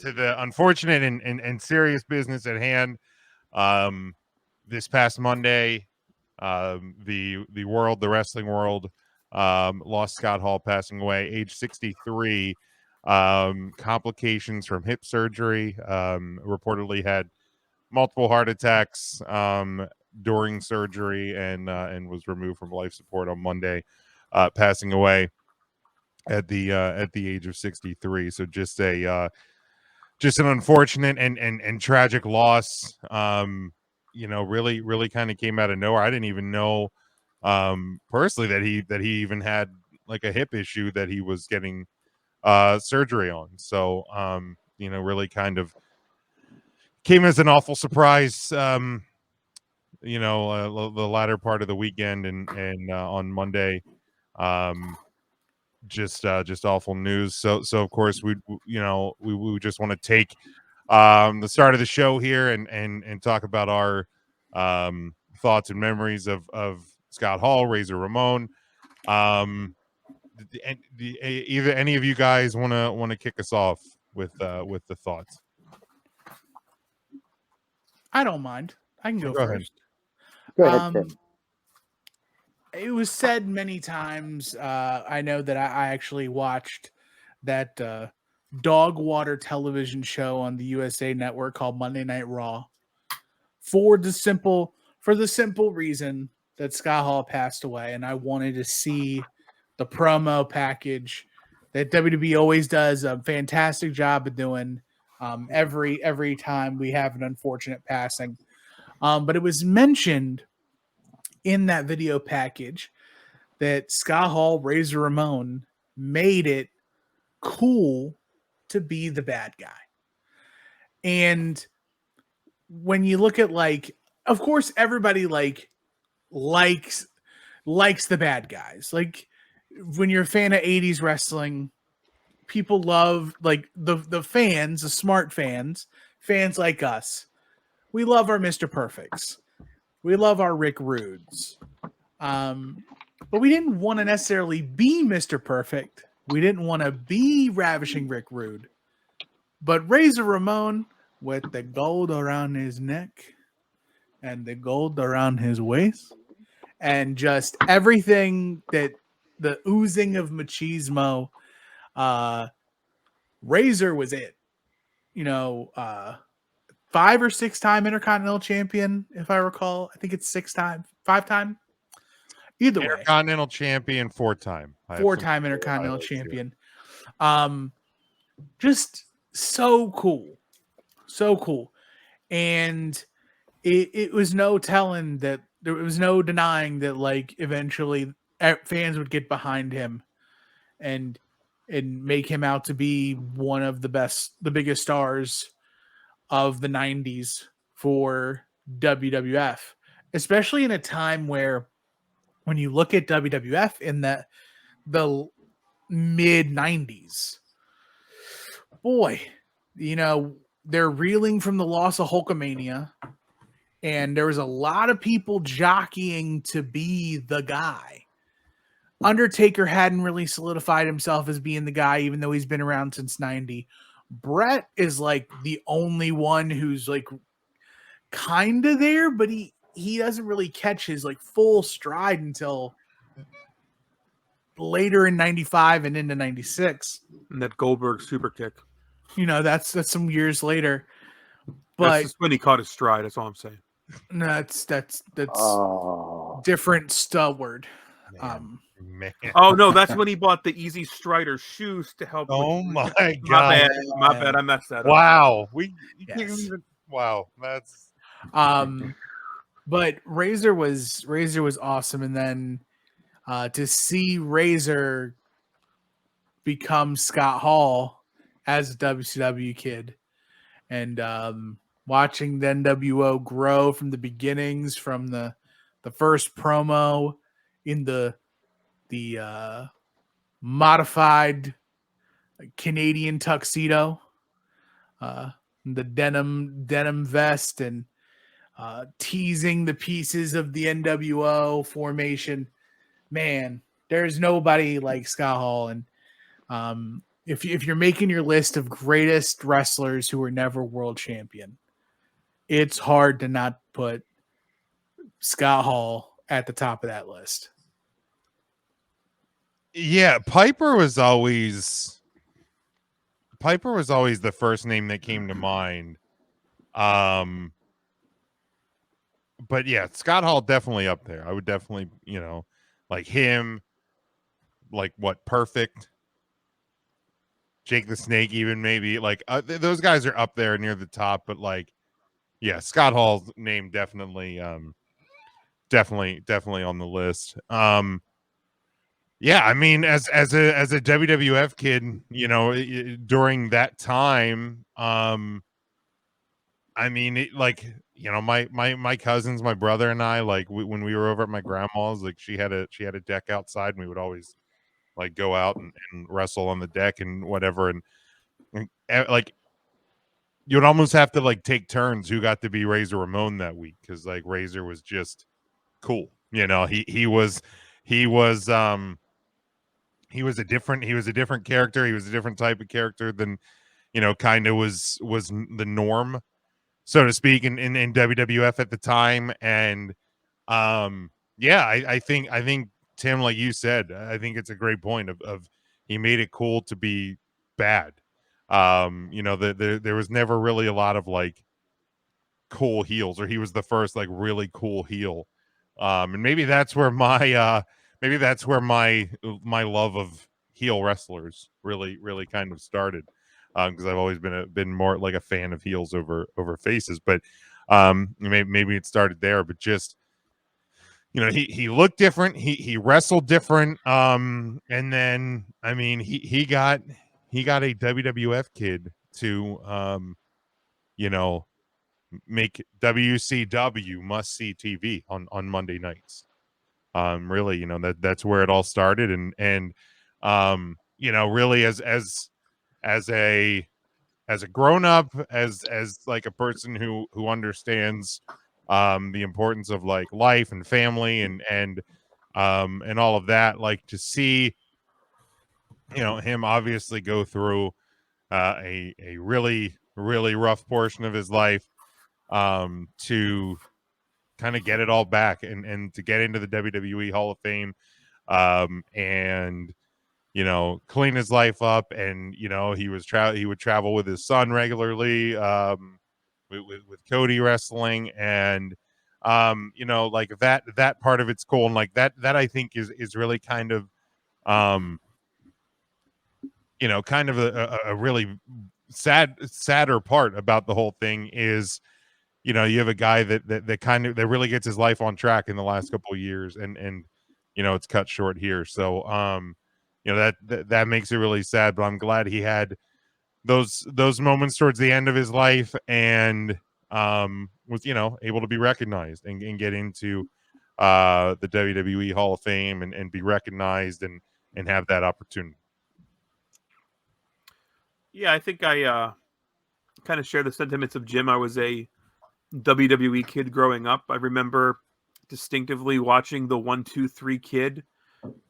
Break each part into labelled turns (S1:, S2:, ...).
S1: the unfortunate and serious business at hand. This past Monday, the wrestling world, lost Scott Hall, passing away, age 63. Complications from hip surgery. Reportedly had multiple heart attacks during surgery, and was removed from life support on Monday, passing away at the age of 63. So just an unfortunate and tragic loss. Really kind of came out of nowhere. I didn't even know personally that he even had like a hip issue that he was getting surgery on. So really kind of came as an awful surprise. The latter part of the weekend and on Monday. Just awful news. So of course we just want to take the start of the show here and talk about our thoughts and memories of Scott Hall, Razor Ramon. Either any of you guys want to kick us off with the thoughts?
S2: I don't mind. I can go
S1: Go
S2: first.
S3: Go ahead, Tim.
S2: It was said many times. I know that I actually watched that dog water television show on the USA Network called Monday Night Raw for the simple reason that Scott Hall passed away, and I wanted to see the promo package that WWE always does a fantastic job of doing every time we have an unfortunate passing. But it was mentioned in that video package that Scott Hall, Razor Ramon made it cool to be the bad guy. And when you look at, like, of course everybody likes the bad guys. Like, when you're a fan of 80s wrestling, people love, like, the fans, the smart fans like us. We love our Mr. Perfects. We love our Rick Rudes. But we didn't want to necessarily be Mr. Perfect. We didn't want to be Ravishing Rick Rude. But Razor Ramon, with the gold around his neck and the gold around his waist, and just everything that the oozing of machismo, Razor was it. 5 or 6 time Intercontinental Champion, if I recall. I think it's 5 time. Either way,
S1: Intercontinental Champion, 4-time
S2: Intercontinental Champion. Just so cool, and it was no telling that there was no denying that, like, eventually fans would get behind him and make him out to be one of the biggest stars of the 90s for WWF, especially in a time where, when you look at WWF in the mid 90s, boy, they're reeling from the loss of Hulkamania, and there was a lot of people jockeying to be the guy. Undertaker hadn't really solidified himself as being the guy, even though he's been around since 90. Brett is like the only one who's like kind of there, but he doesn't really catch his like full stride until later in 95 and into 96.
S4: And that Goldberg super kick.
S2: That's some years later. But
S4: that's just when he caught his stride. That's all I'm saying.
S2: No, that's different stubward.
S1: Man.
S4: Oh no, that's when he bought the Easy Strider shoes to help.
S1: Oh my god!
S4: My bad. I messed that up.
S1: Wow, can't even. Wow, that's.
S2: But Razor was awesome, and then to see Razor become Scott Hall as a WCW kid, and watching the NWO grow from the beginnings, from the first promo in the modified Canadian tuxedo, the denim vest, and teasing the pieces of the NWO formation. Man, there's nobody like Scott Hall, and If you're making your list of greatest wrestlers who were never world champion, it's hard to not put Scott Hall at the top of that list.
S1: Yeah, Piper was always the first name that came to mind. But yeah, Scott Hall definitely up there. I would definitely, like him, like what Perfect, Jake the Snake, even maybe like those guys are up there near the top. But like, yeah, Scott Hall's name definitely, definitely on the list. Yeah, I mean, as a WWF kid, during that time, I mean, my cousins, my brother and I, like when we were over at my grandma's, like she had a deck outside, and we would always like go out and wrestle on the deck and whatever, and like you would almost have to like take turns who got to be Razor Ramon that week because like Razor was just cool, he was a different character, he was a different type of character than kind of was the norm, so to speak, in WWF at the time. And yeah, I think Tim, like you said, I think it's a great point of he made it cool to be bad. There was never really a lot of like cool heels, or he was the first like really cool heel. And maybe that's where my love of heel wrestlers really kind of started, because I've always been more like a fan of heels over faces. But maybe it started there. But just he looked different, he wrestled different, and then I mean he got a WWF kid to you know make WCW must see TV on Monday nights. Really, that's where it all started, and really as a grown up, as like a person who understands the importance of like life and family and all of that, like to see him obviously go through a really rough portion of his life, to kind of get it all back and to get into the WWE Hall of Fame, and clean his life up. And he would travel with his son regularly, with Cody wrestling. And like that part of it's cool, and like that I think is really kind of kind of a really sadder part about the whole thing is you have a guy that kind of that really gets his life on track in the last couple of years, and it's cut short here. So that makes it really sad, but I'm glad he had those moments towards the end of his life, and was able to be recognized and get into the WWE Hall of Fame, and be recognized and have that opportunity.
S4: Yeah, I think I kind of share the sentiments of Jim. I was a WWE kid growing up. I remember distinctively watching the 1-2-3 Kid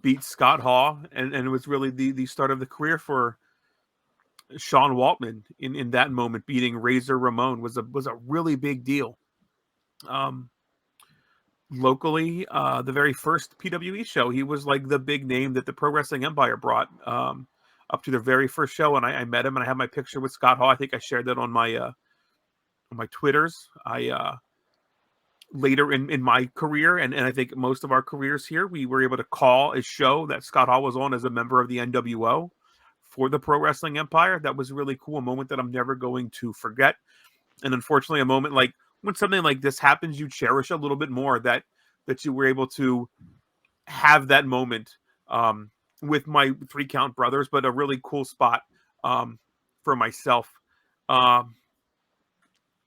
S4: beat Scott Hall, and it was really the start of the career for Sean Waltman. In that moment, beating Razor Ramon was a really big deal. Locally, the very first PWE show, he was like the big name that the Pro Wrestling Empire brought up to their very first show, and I met him, and I have my picture with Scott Hall. I think I shared that on my Twitters. I later in my career, and I think most of our careers here, we were able to call a show that Scott Hall was on as a member of the NWO for the Pro Wrestling Empire. That was really cool, a moment that I'm never going to forget. And unfortunately, a moment like when something like this happens, you cherish a little bit more that you were able to have that moment with my 3 Count brothers, but a really cool spot for myself.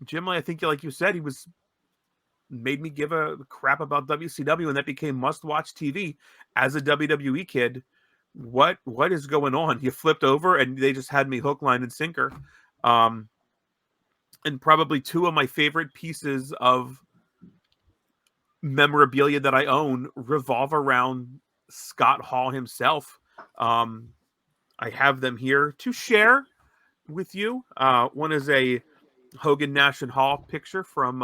S4: Jim, I think, like you said, he made me give a crap about WCW, and that became must-watch TV as a WWE kid. What is going on? You flipped over, and they just had me hook, line, and sinker. And probably 2 of my favorite pieces of memorabilia that I own revolve around Scott Hall himself. I I have them here to share with you. One is a Hogan Nash and Hall picture from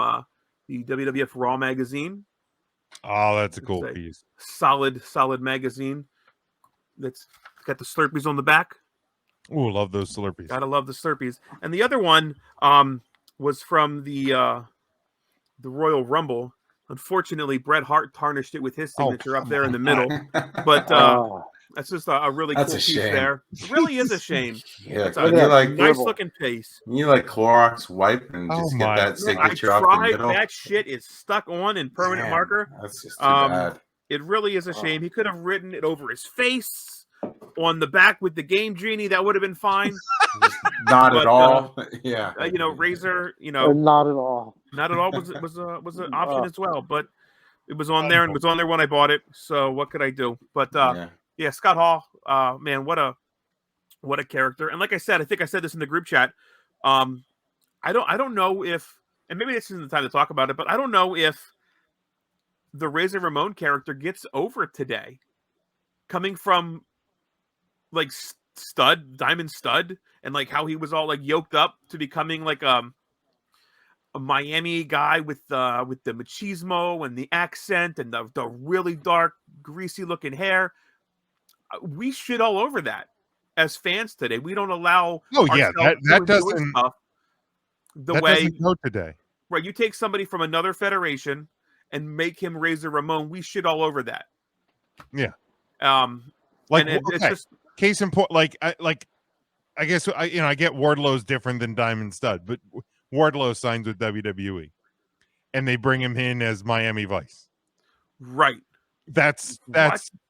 S4: the WWF Raw magazine.
S1: Oh, that's a
S4: It's
S1: cool
S4: a
S1: piece.
S4: solid magazine that's got the Slurpees on the back.
S1: Ooh, love those Slurpees.
S4: Gotta love the Slurpees. And the other one was from the Royal Rumble. Unfortunately, Bret Hart tarnished it with his signature up there in the middle. But that's just a really
S3: That's
S4: cool
S3: a
S4: piece
S3: shame.
S4: there. It really is a shame.
S3: Yeah,
S4: It's a
S3: you like
S4: nice looking piece.
S3: you like Clorox wipe and
S1: Oh
S3: just
S1: my
S3: get that
S1: God.
S4: I
S3: signature off the
S4: tried.
S3: middle.
S4: That shit is stuck on in permanent
S3: Man,
S4: marker.
S3: That's just too bad.
S4: It really is a shame. He could have written it over his face on the back with the Game Genie. That would have been fine.
S3: Not
S4: but,
S3: at all. Yeah.
S4: Razor.
S5: Not at all.
S4: Not at all was an option as well. But it was on there and was on there when I bought it. So what could I do? But yeah, Scott Hall. Man, what a character. And like I said, I think I said this in the group chat. I don't know if, and maybe this isn't the time to talk about it, but I don't know if the Razor Ramon character gets over today, coming from like Diamond Stud, and like how he was all like yoked up to becoming like a Miami guy with the machismo and the accent and the really dark, greasy looking hair. We shit all over that as fans today. We don't allow.
S1: Oh yeah, that doesn't
S4: stuff
S1: doesn't go today.
S4: Right, you take somebody from another federation and make him Razor Ramon. We shit all over that.
S1: Yeah.
S4: Like it's just
S1: case in point. I guess I get Wardlow's different than Diamond Stud, but Wardlow signs with WWE, and they bring him in as Miami Vice.
S4: Right.
S1: That's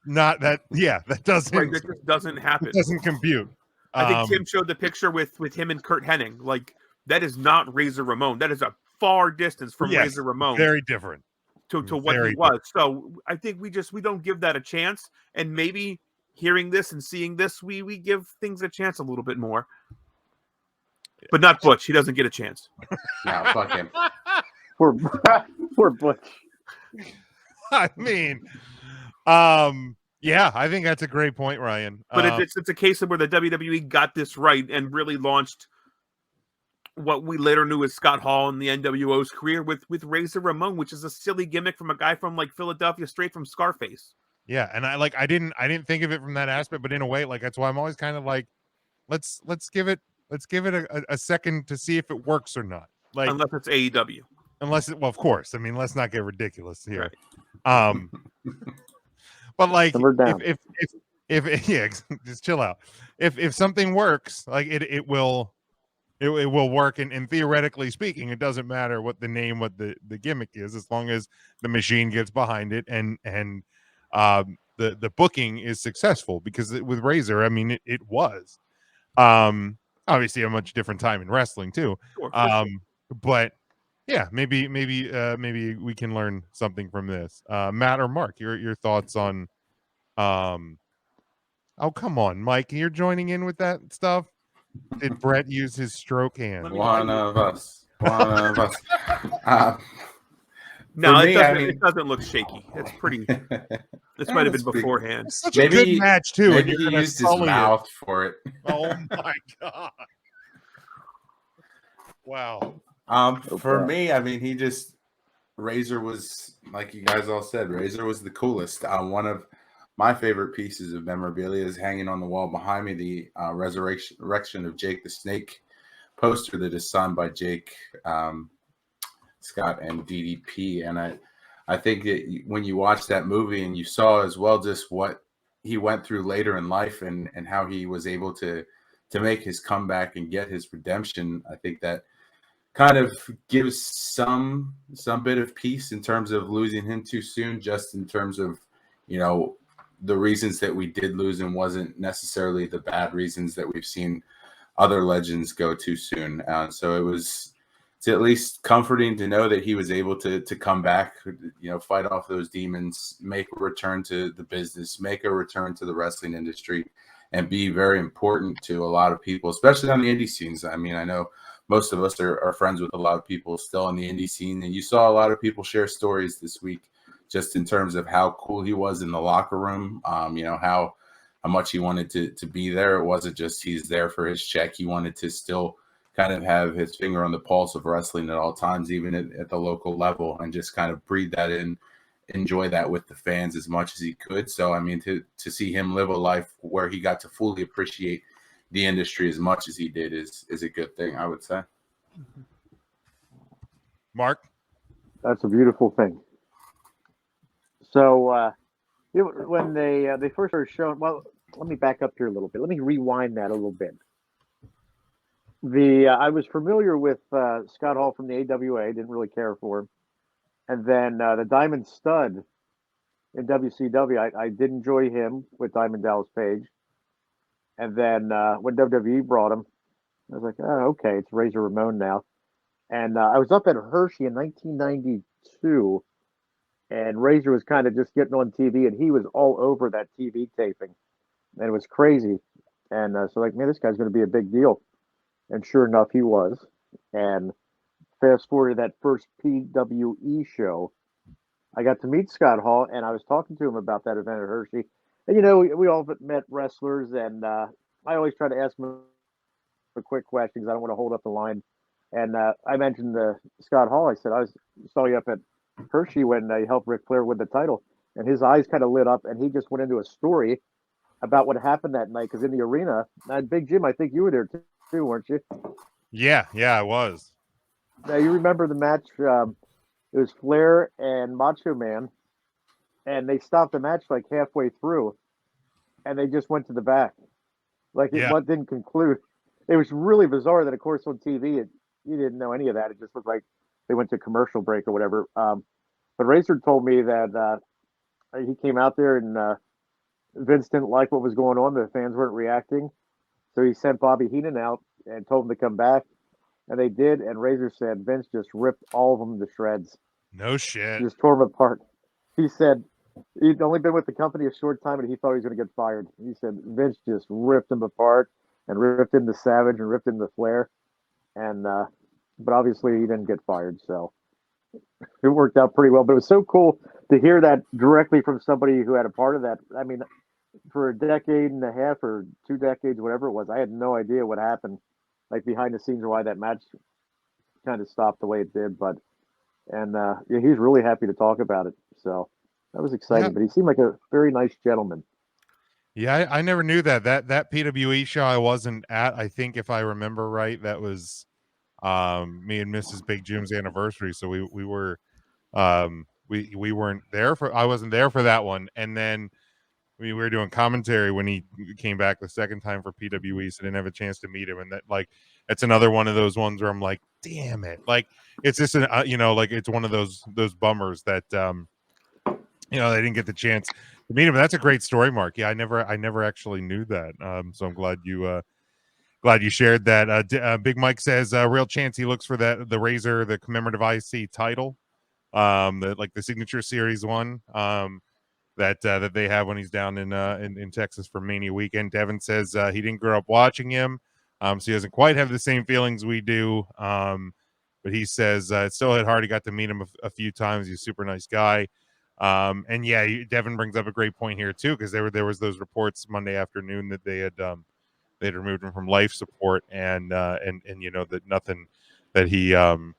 S1: not that. Yeah, that doesn't.
S4: Right, that just doesn't happen.
S1: It doesn't compute.
S4: I think Tim showed the picture with him and Kurt Hennig. Like that is not Razor Ramon. That is a far distance from Razor Ramon.
S1: Very different
S4: to what he was. So I think we don't give that a chance. And maybe hearing this and seeing this, we give things a chance a little bit more. But not Butch. He doesn't get a chance.
S3: No, fuck him.
S5: Poor Butch.
S1: I mean, yeah, I think that's a great point, Ryan.
S4: But it's a case of where the WWE got this right and really launched what we later knew as Scott Hall in the NWO's career with Razor Ramon, which is a silly gimmick from a guy from like Philadelphia, straight from Scarface.
S1: Yeah, and I didn't think of it from that aspect, but in a way, like that's why I'm always kind of like, let's give it a second to see if it works or not. Like
S4: unless it's AEW.
S1: Well, of course. I mean, let's not get ridiculous here. Right. But like if yeah, just chill out. If something works, like it will work, and theoretically speaking, it doesn't matter what the name, what the gimmick is, as long as the machine gets behind it and the booking is successful. Because with Razor, I mean, it was obviously a much different time in wrestling too. Sure. But yeah, maybe we can learn something from this. Matt or Mark, your thoughts on oh, come on, Mike, you're joining in with that stuff. Did Bret use his stroke hand?
S3: One of us.
S4: No, it doesn't look shaky. It's pretty. This might have been beforehand.
S1: It's such a good match too.
S3: Maybe he used his mouth for it.
S1: Oh my god! Wow.
S3: For me, I mean, Razor was, like you guys all said, Razor was the coolest. One of my favorite pieces of memorabilia is hanging on the wall behind me, the resurrection of Jake the Snake poster that is signed by Jake, Scott, and DDP. And I think that when you watch that movie and you saw as well just what he went through later in life and how he was able to make his comeback and get his redemption, I think that kind of gives some bit of peace in terms of losing him too soon, just in terms of, the reasons that we did lose him wasn't necessarily the bad reasons that we've seen other legends go too soon. So it's at least comforting to know that he was able to come back, fight off those demons, make a return to the business, make a return to the wrestling industry, and be very important to a lot of people, especially on the indie scenes. I mean, I know most of us are friends with a lot of people still on the indie scene, and you saw a lot of people share stories this week just in terms of how cool he was in the locker room, how how much he wanted to be there. It wasn't just he's there for his check. He wanted to still kind of have his finger on the pulse of wrestling at all times, even at the local level, and just kind of breathe that in, enjoy that with the fans as much as he could. So, I mean, to see him live a life where he got to fully appreciate the industry as much as he did is a good thing, I would say.
S1: Mark?
S5: That's a beautiful thing. So when they first started showing, well, let me back up here a little bit. Let me rewind that a little bit. I was familiar with Scott Hall from the AWA, didn't really care for him, and then the Diamond Stud in WCW, I did enjoy him with Diamond Dallas Page, and then when WWE brought him, I was like, oh, okay, it's Razor Ramon now, and I was up at Hershey in 1992. And Razor was kind of just getting on TV, and he was all over that TV taping, and it was crazy. And so, like, man, this guy's going to be a big deal. And sure enough, he was. And fast forward to that first PWE show, I got to meet Scott Hall, and I was talking to him about that event at Hershey. And, you know, we all met wrestlers, and I always try to ask him a quick question because I don't want to hold up the line. And I mentioned Scott Hall. I said, I saw you up at Hershey when he helped Ric Flair win the title, and his eyes kind of lit up, and he just went into a story about what happened that night. Because in the arena, and Big Jim, I think you were there too, weren't you?
S1: Yeah, I was.
S5: Now you remember the match? It was Flair and Macho Man, and they stopped the match like halfway through, and they just went to the back, like it didn't conclude. It was really bizarre. That of course on TV, you didn't know any of that. It just looked like they went to commercial break or whatever. But Razor told me that he came out there and Vince didn't like what was going on. The fans weren't reacting. So he sent Bobby Heenan out and told him to come back. And they did. And Razor said Vince just ripped all of them to shreds.
S1: No shit.
S5: He just tore them apart. He said he'd only been with the company a short time and he thought he was going to get fired. He said Vince just ripped them apart and ripped into Savage and ripped into Flair. And but obviously he didn't get fired, so it worked out pretty well. But it was so cool to hear that directly from somebody who had a part of that. I mean, for a decade and a half or 2 decades, whatever it was, I had no idea what happened, like behind the scenes, or why that match kind of stopped the way it did. But yeah, he's really happy to talk about it. So that was exciting.
S1: Yeah.
S5: But he seemed like a very nice gentleman.
S1: Yeah, I never knew that PWE show I wasn't at. I think if I remember right, that was me and Mrs. Big Jim's anniversary. So we were we weren't there for. I wasn't there for that one. And then we were doing commentary when he came back the second time for PWE, so I didn't have a chance to meet him. And that, like, it's another one of those ones where I'm like, damn it, like it's just an like it's one of those bummers that they didn't get the chance to meet him. That's a great story, Mark. Yeah, I never actually knew that. So I'm glad you shared that. Big Mike says real chance he looks for the Razor, the commemorative IC title, the signature series one. That they have when he's down in Texas for Mania weekend. Devin says he didn't grow up watching him, so he doesn't quite have the same feelings we do. But he says it still hit hard. He got to meet him a few times. He's a super nice guy. And yeah, Devin brings up a great point here too, because there was those reports Monday afternoon that they had removed him from life support, and that nothing, that he it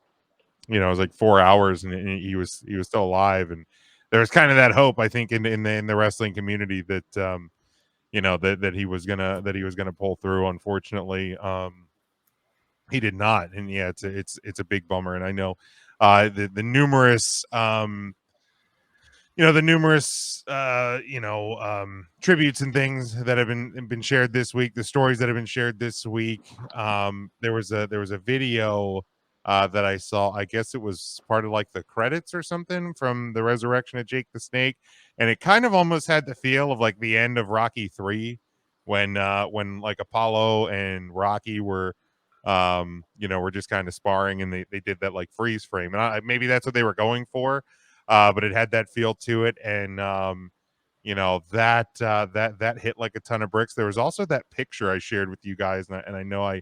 S1: was like 4 hours and he was still alive. And there was kind of that hope, I think, in the wrestling community that that he was gonna pull through. Unfortunately, he did not. And yeah, it's a big bummer. And I know the numerous tributes and things that have been shared this week, the stories that have been shared this week. There was a video that I saw. I guess it was part of like the credits or something from the resurrection of Jake the Snake, and it kind of almost had the feel of like the end of Rocky 3 when like Apollo and Rocky were were just kind of sparring, and they did that like freeze frame, and maybe that's what they were going for. But it had that feel to it, and that hit like a ton of bricks. There was also that picture I shared with you guys, and I know I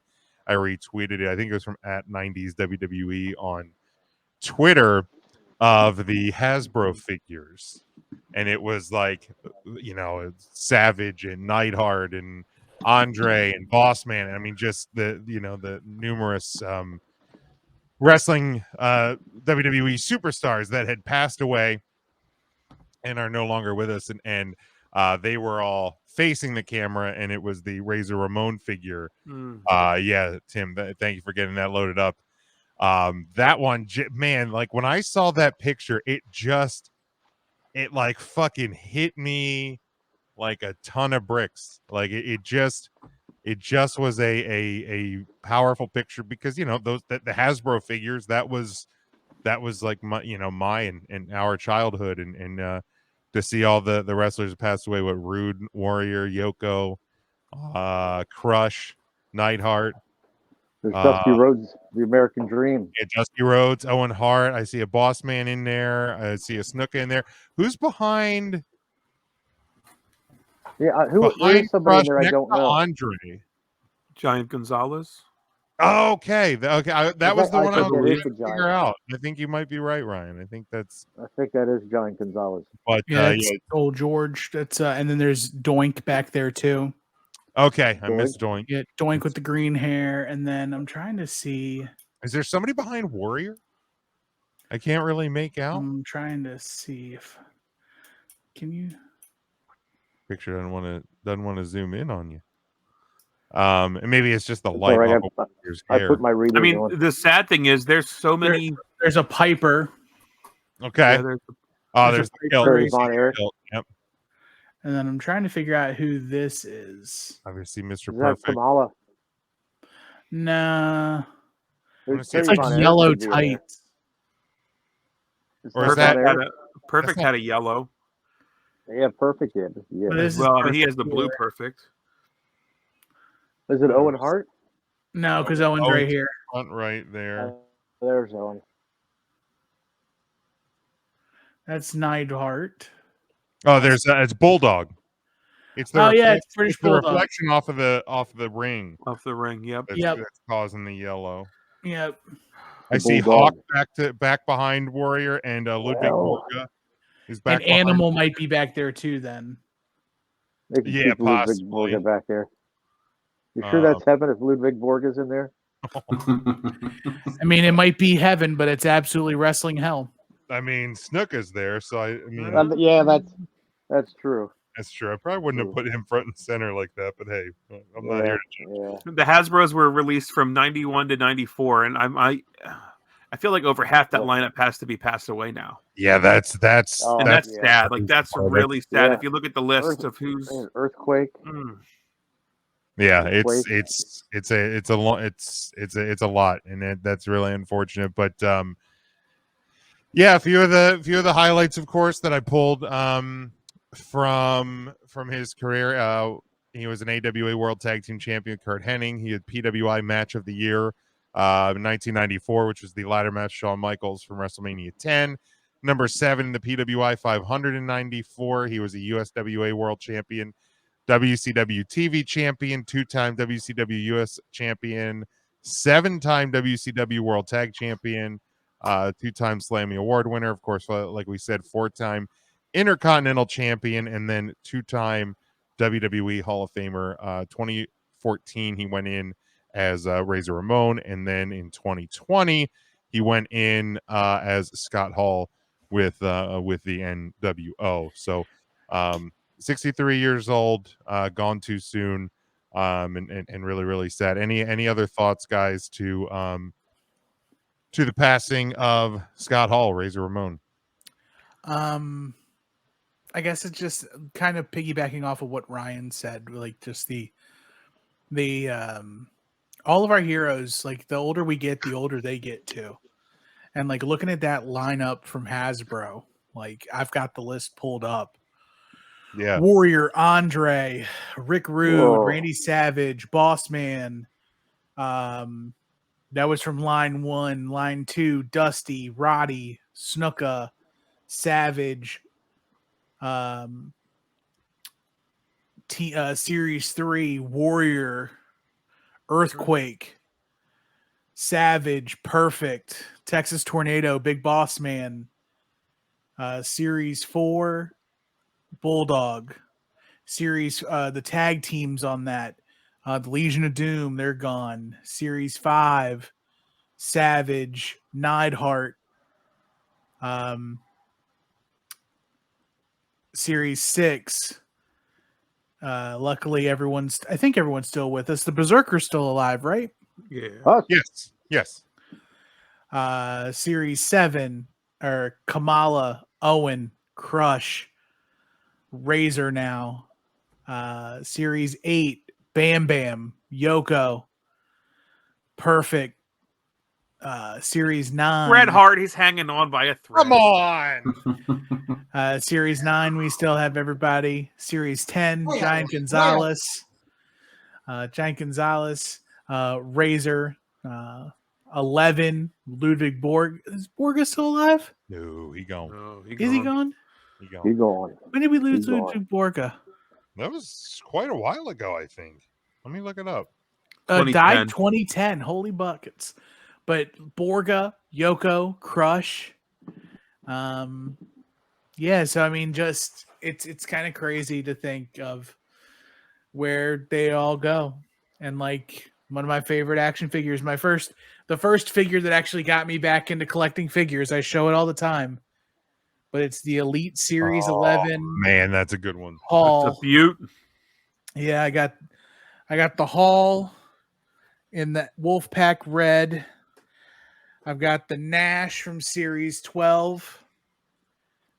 S1: retweeted it. I think it was from @90s WWE on Twitter, of the Hasbro figures and it was like, Savage and Neidhart and Andre and Bossman. I mean, just the numerous wrestling WWE superstars that had passed away and are no longer with us, and they were all facing the camera, and it was the Razor Ramon figure. Yeah, Tim, thank you for getting that loaded up. That one, man, like when I saw that picture, it like fucking hit me like a ton of bricks. Like it just was a powerful picture, because those the Hasbro figures, that was like my and our childhood, and to see all the wrestlers pass away with Rude, Warrior, Yoko, Crush, Neidhart,
S5: There's Dusty Rhodes, the American Dream.
S1: yeah, Dusty Rhodes, Owen Hart. I see a Boss Man in there. I see a Snuka in there. Who's behind?
S5: Yeah, there
S1: Behind
S5: is somebody
S1: Crush
S5: in there I
S1: next
S5: don't
S1: to
S5: know.
S1: Andre.
S4: Giant Gonzalez.
S1: Oh, okay. That was the one I was
S5: think that
S1: trying
S5: is
S1: to
S5: the
S1: figure
S5: Giant.
S1: out. I think you might be right, Ryan. I think that's.
S5: I think that is Giant Gonzalez.
S1: But
S2: Yeah, it's old George. That's and then there's Doink back there too.
S1: okay, I
S5: Doink?
S1: missed Doink.
S2: Yeah, Doink with the green hair, and then I'm trying to see.
S1: Is there somebody behind Warrior? I can't really make out.
S2: I'm trying to see if can you.
S1: Picture doesn't want to zoom in on you. And maybe it's just the
S5: It's
S1: light
S5: all right,
S1: off of Warrior's
S5: I
S1: hair.
S5: put my readers
S4: I mean,
S5: on.
S4: the sad thing is there's so many.
S2: There's a Piper,
S1: Okay.
S4: Yeah, there's
S1: There's the kilt.
S5: Terry Von Erich.
S1: Yep.
S2: and then I'm trying to figure out who this is.
S1: Obviously, Mr.
S5: Is that
S1: Perfect.
S5: Kamala?
S2: Nah,
S5: There's
S1: It's
S5: Terry
S2: it's like
S5: Von Erich
S2: yellow
S5: should be in there.
S2: tights.
S5: Is
S1: Or is
S5: that
S1: that-
S5: Von Erich?
S4: Perfect had a yellow.
S5: Yeah, Perfect did. Yeah.
S2: But this is
S4: Well, I mean, he has the
S2: Perfect
S4: blue
S2: here.
S4: Perfect.
S5: Is it Owen Hart?
S2: No, because Owen's right
S1: Owen's-
S2: here.
S1: Front right there.
S5: There's Owen.
S2: That's Neidhart.
S1: Oh, there's it's Bulldog. It's the
S2: Oh yeah,
S1: reflect-
S2: it's British
S1: it's the
S2: Bulldog.
S1: reflection off of the ring
S4: Off the ring. Yep.
S1: that's causing the yellow.
S2: Yep.
S1: I
S5: The
S1: see
S5: Bulldog.
S1: Hawk back behind Warrior, and Ludwig
S5: Well.
S1: Borga is back
S2: And
S1: behind.
S2: Animal might be back there too. Then
S5: They can
S1: Yeah,
S5: keep Ludwig
S1: possibly.
S5: Borga back there. You sure that's heaven if Ludwig Borga's in there?
S2: I mean, it might be heaven, but it's absolutely wrestling hell.
S1: I mean, Snuka's there, so I mean
S5: Yeah, that's true.
S1: that's true. I probably wouldn't have put him front and center like that, but hey, I'm not here to
S5: Yeah.
S4: The Hasbro's were released from 91 to 94, and I feel like over half that lineup has to be passed away now,
S1: Yeah, that's
S5: Oh,
S4: and that's
S5: yeah.
S4: sad. Like that's really sad.
S5: Yeah.
S4: If you look at the list of who's,
S5: And Earthquake.
S1: yeah,
S5: Wait.
S1: it's a lot, and that's really unfortunate. But yeah, a few of the highlights, of course, that I pulled from his career. He was an AWA World Tag Team Champion, Kurt Hennig. He had PWI Match of the Year in 1994, which was the ladder match, Shawn Michaels from WrestleMania 10. Number 7 in the PWI 500 in 94. He was a USWA World Champion, WCW TV Champion, 2-time WCW US Champion, 7-time WCW World Tag Champion, 2-time Slammy Award winner, of course, like we said, 4-time Intercontinental Champion, and then 2-time WWE Hall of Famer. 2014, he went in as Razor Ramon, and then in 2020, he went in as Scott Hall with the NWO. So 63 years old, gone too soon, and really, really sad. Any other thoughts, guys, to the passing of Scott Hall, Razor Ramon?
S2: I guess it's just kind of piggybacking off of what Ryan said, like just the all of our heroes, like the older we get, the older they get too. And like looking at that lineup from Hasbro, like I've got the list pulled up.
S1: Yeah.
S2: Warrior, Andre, Rick Rude,
S5: Whoa.
S2: Randy Savage, Boss Man. That was from line 1, line 2, Dusty, Roddy, Snuka, Savage, Series 3, Warrior, Earthquake, Savage, Perfect, Texas Tornado, Big Boss Man, Series 4, Bulldog series. The tag teams on that, the Legion of Doom, they're gone. Series 5, Savage, Neidhart. Series 6. Luckily, I think everyone's still with us. The Berserker's still alive, right?
S4: Yeah.
S5: Us.
S1: Yes.
S2: Series 7 are Kamala, Owen, Crush, Razor now. Series 8, Bam Bam, Yoko, Perfect. Series 9.
S4: Bret Hart, he's hanging on by a thread.
S1: Come on.
S2: Series 9, we still have everybody. Series 10,
S3: Where?
S2: Giant Gonzalez. Razor. 11, Ludwig Borg. Is Borga still alive?
S1: No, he gone.
S4: Oh,
S2: Is he gone?
S1: He
S5: He
S1: gone.
S5: going.
S2: When did we lose
S5: He's gone.
S2: Ludwig Borga?
S1: That was quite a while ago, I think. Let me look it up.
S4: 2010.
S2: Died 2010. Holy buckets. But Borga, Yoko, Crush. Yeah, so I mean, just it's kind of crazy to think of where they all go. And like one of my favorite action figures, the first figure that actually got me back into collecting figures. I show it all the time. But it's the Elite Series 11
S1: Man, that's a good one.
S4: That's
S2: Hall.
S4: a beaut.
S2: Yeah, I got the Hall in the Wolfpack Red. I've got the Nash from Series 12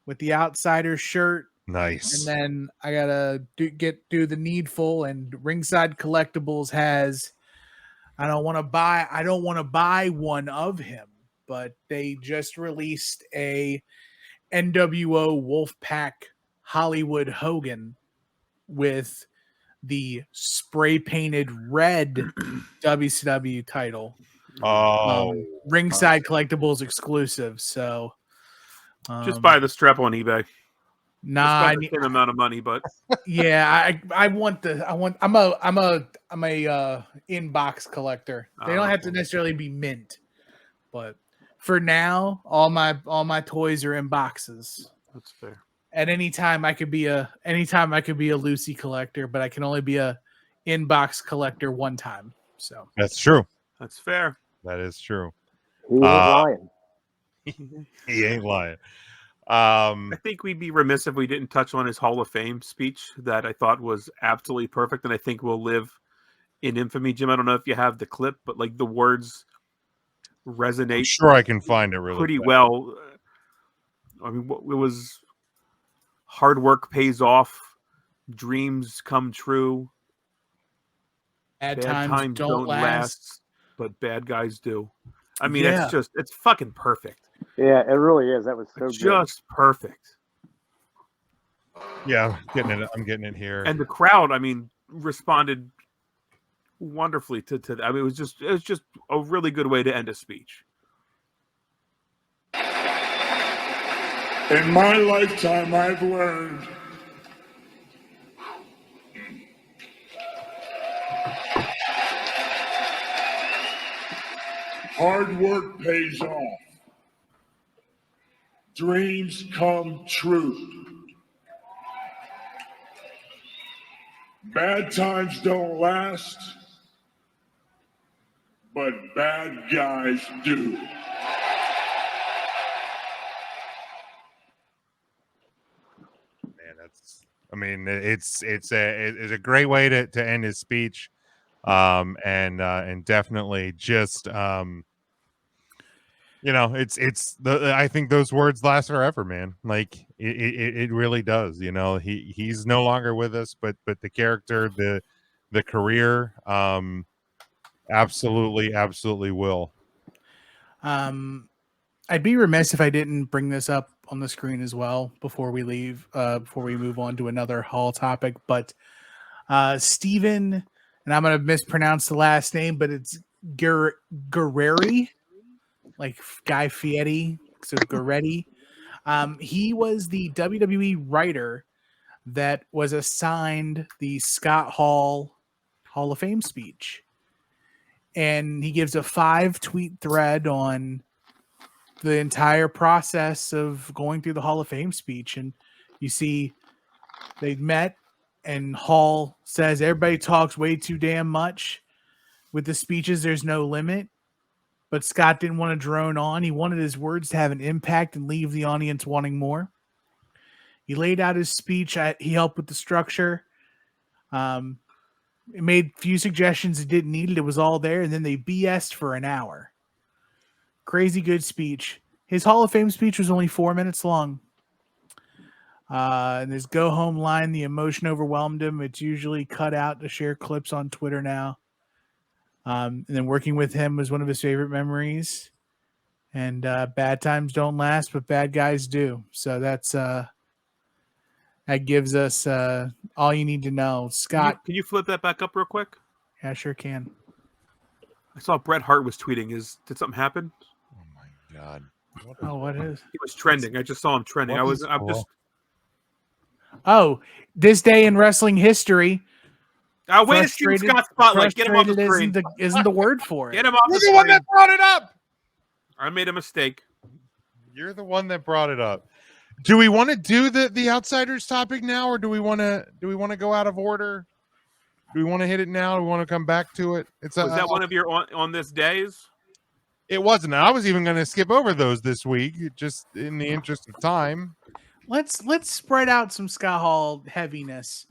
S2: with the Outsider shirt.
S1: Nice.
S2: And then I gotta do the Needful, and Ringside Collectibles has. I don't want to buy one of him, but they just released a NWO Wolfpack Hollywood Hogan with the spray painted red WCW title. Ringside Collectibles exclusive. So
S4: Just buy the strap on eBay.
S2: Nah,
S4: It's the same amount of money, but
S2: yeah, I'm a inbox collector. They don't have to necessarily be mint, but for now, all my toys are in boxes.
S4: that's fair.
S2: At any time I could be a Lucy collector, but I can only be a inbox collector one time. So
S1: That's true.
S4: That's fair.
S1: That is true.
S5: He ain't lying.
S1: He ain't lying.
S4: I think we'd be remiss if we didn't touch on his Hall of Fame speech that I thought was absolutely perfect, and I think will live in infamy. Jim, I don't know if you have the clip, but like the words resonate.
S1: I'm sure I can find it really
S4: pretty
S1: quick.
S4: well. I mean, it was hard work pays off, dreams come true,
S2: bad times don't last.
S4: but bad guys do. I mean,
S2: Yeah.
S4: it's fucking perfect.
S5: Yeah, it really is. That was so good.
S4: Just perfect.
S1: Yeah, I'm getting it here.
S4: And the crowd, I mean, responded wonderfully to that. I mean, it was just a really good way to end a speech.
S6: In my lifetime, I've learned hard work pays off. Dreams come true. Bad times don't last, but bad guys do.
S1: It's a great way to end his speech, and definitely just I think those words last forever, man. Like it really does. You know, he's no longer with us, but the character, the career, absolutely will.
S2: I'd be remiss if I didn't bring this up on the screen as well before we leave, before we move on to another Hall topic. But Stephen, and I'm going to mispronounce the last name, but it's Guerreri, like Guy Fieri, so Guerretti. He was the WWE writer that was assigned the Scott Hall Hall of Fame speech. And he gives a 5-tweet thread on the entire process of going through the Hall of Fame speech. And you see They met, and Hall says everybody talks way too damn much. With the speeches, there's no limit. But Scott didn't want to drone on. He wanted his words to have an impact and leave the audience wanting more. He laid out his speech. He helped with the structure. It made few suggestions it didn't need it. It was all there. And then they BS'd for an hour. Crazy good speech. His Hall of Fame speech was only 4 minutes long. And his go home line, the emotion overwhelmed him. It's usually cut out to share clips on Twitter now. And then working with him was one of his favorite memories. And bad times don't last, but bad guys do. So that's that gives us all you need to know. Scott,
S4: Can you flip that back up real quick?
S2: yeah, sure can.
S4: I saw Bret Hart was tweeting. Did something happen?
S1: Oh my god.
S2: Oh, what is?
S4: He was trending. I just saw him trending.
S1: What
S4: I'm
S1: is-
S4: just.
S2: Oh, this day in wrestling history.
S4: Way to steal Scott's spotlight. Get him off the
S2: frustrated
S4: screen.
S2: isn't the word for it.
S4: Get him off
S1: You're
S4: the
S1: the one
S4: screen.
S1: that brought it up.
S4: I made a mistake.
S1: You're the one that brought it up. Do we want to do the outsiders topic now, or do we want to go out of order? Do we want to hit it now? Do we want to come back to it?
S4: Was that one of your on this days?
S1: It wasn't. I was even going to skip over those this week, just in the interest of time.
S2: Let's spread out some Scott Hall heaviness.